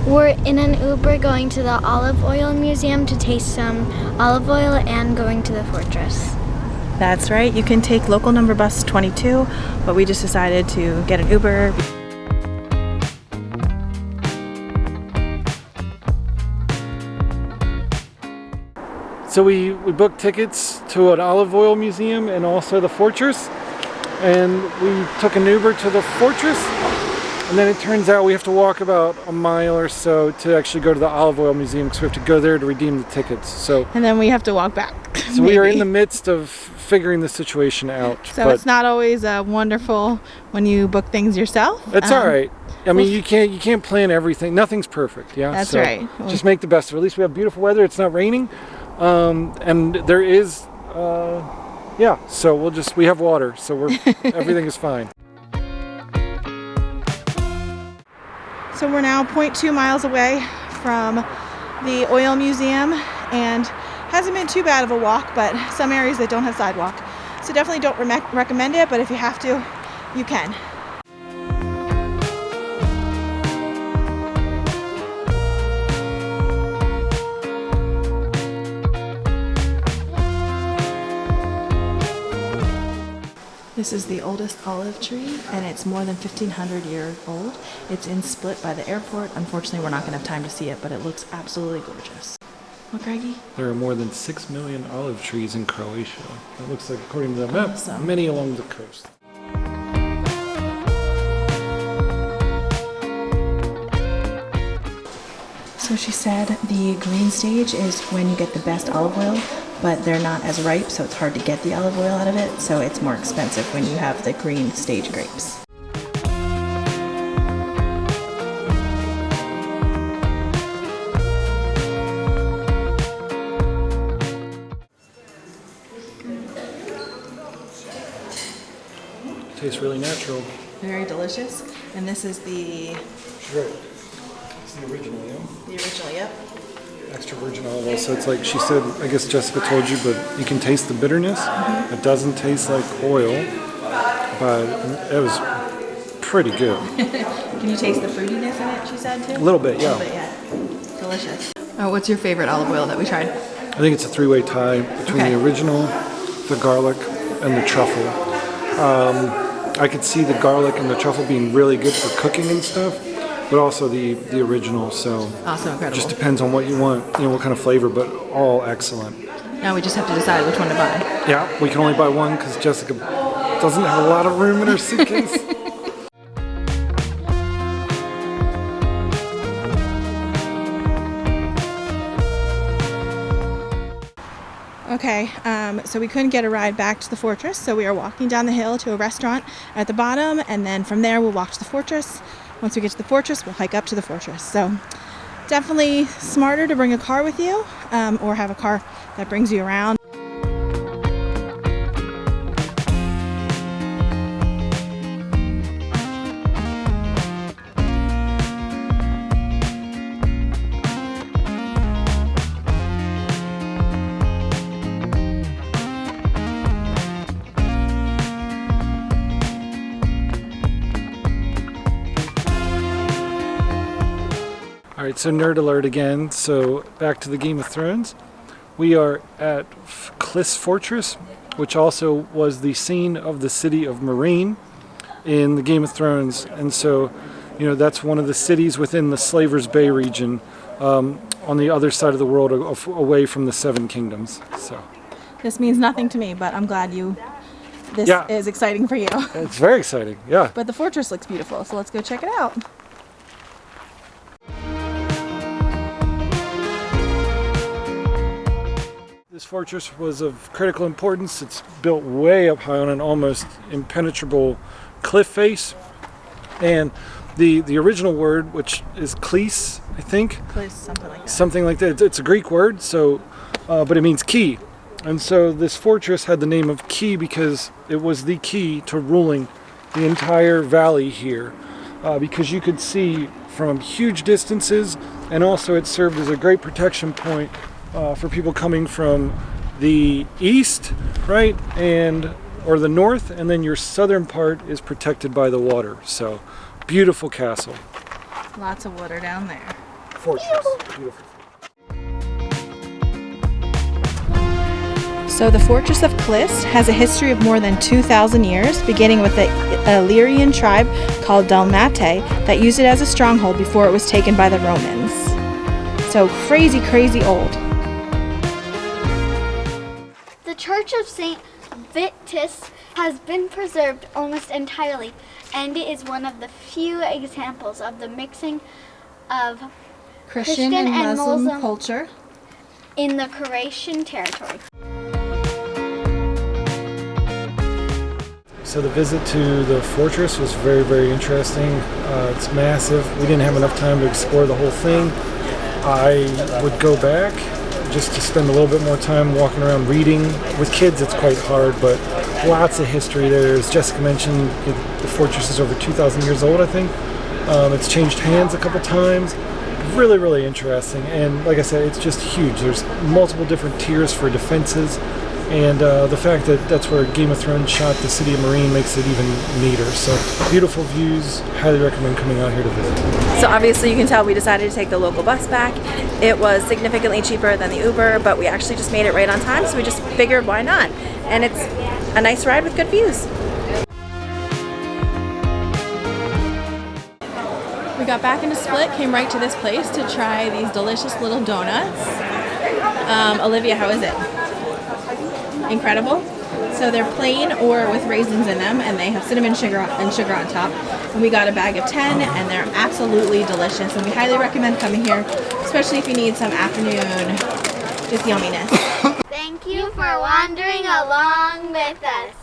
We're in an Uber going to the olive oil museum to taste some olive oil and going to the fortress. That's right, you can take local number bus 22, but we just decided to get an Uber. So we booked tickets to an olive oil museum and also the fortress, and we took an Uber to the fortress, and then it turns out we have to walk about a mile or so to actually go to the olive oil museum because we have to go there to redeem the tickets. And then we have to walk back. So we are in the midst of figuring the situation out. So it's not always wonderful when you book things yourself. It's all right. I mean, you can't plan everything. Nothing's perfect. Yeah. That's right. Just make the best of it. At least we have beautiful weather. It's not raining, and there is. So we have water, so everything is fine. So we're now 0.2 miles away from the oil museum, and hasn't been too bad of a walk, but some areas that don't have sidewalk. So definitely don't recommend it, but if you have to, you can. This is the oldest olive tree, and it's more than 1,500 years old. It's in Split by the airport. Unfortunately, we're not going to have time to see it, but it looks absolutely gorgeous. What, Greggy? There are more than 6 million olive trees in Croatia. It looks like, according to the map, many along the coast. So she said the green stage is when you get the best olive oil, but they're not as ripe, so it's hard to get the olive oil out of it, so it's more expensive when you have the green stage grapes. Tastes really natural. Very delicious. And this is the... Sure. It's the original, yeah? The original, yep. Extra virgin olive oil. So it's like she said, I guess Jessica told you, but you can taste the bitterness. Mm-hmm. It doesn't taste like oil, but it was pretty good. Can you taste the fruitiness in it, she said, too? A little bit, yeah. A little bit, yeah. Delicious. What's your favorite olive oil that we tried? I think it's a three-way tie between the original, the garlic, and the truffle. I could see the garlic and the truffle being really good for cooking and stuff, but also the original. So also incredible. It just depends on what you want, what kind of flavor, but all excellent. Now we just have to decide which one to buy. Yeah, we can only buy one because Jessica doesn't have a lot of room in her suitcase. Okay, so we couldn't get a ride back to the fortress, so we are walking down the hill to a restaurant at the bottom, and then from there we'll walk to the fortress. Once we get to the fortress, we'll hike up to the fortress. So definitely smarter to bring a car with you, or have a car that brings you around. All right, so nerd alert again. So back to the Game of Thrones. We are at Klis Fortress, which also was the scene of the city of Meereen in the Game of Thrones. And so, that's one of the cities within the Slaver's Bay region, on the other side of the world, away from the Seven Kingdoms. So this means nothing to me, but I'm glad this is exciting for you. It's very exciting, yeah. But the fortress looks beautiful, so let's go check it out. This fortress was of critical importance. It's built way up high on an almost impenetrable cliff face. And the original word, which is Klis, I think. Klis, something like that. Something like that. It's a Greek word, so but it means key. And so this fortress had the name of Key because it was the key to ruling the entire valley here. Because you could see from huge distances, and also it served as a great protection point for people coming from the east, right, or the north, and then your southern part is protected by the water. So, beautiful castle. Lots of water down there. fortress. Beautiful. So the fortress of Klis has a history of more than 2,000 years, beginning with the Illyrian tribe called Dalmatae that used it as a stronghold before it was taken by the Romans. So crazy, crazy old. The Church of St. Vitus has been preserved almost entirely, and it is one of the few examples of the mixing of Christian and Muslim culture in the Croatian territory. So the visit to the fortress was very, very interesting. It's massive. We didn't have enough time to explore the whole thing. I would go back just to spend a little bit more time walking around reading. With kids it's quite hard, but lots of history there. As Jessica mentioned, the fortress is over 2,000 years old, I think. It's changed hands a couple times. Really, really interesting. And like I said, it's just huge. There's multiple different tiers for defenses. And the fact that that's where Game of Thrones shot the city of Marine makes it even neater. So beautiful views. Highly recommend coming out here to visit. So obviously you can tell we decided to take the local bus back. It was significantly cheaper than the Uber, but we actually just made it right on time, so we just figured why not. And it's a nice ride with good views. We got back into Split, came right to this place to try these delicious little donuts. Olivia, how is it? Incredible. So they're plain or with raisins in them, and they have cinnamon sugar on top. And we got a bag of 10, and they're absolutely delicious. And we highly recommend coming here, especially if you need some afternoon just yumminess. Thank you for wandering along with us.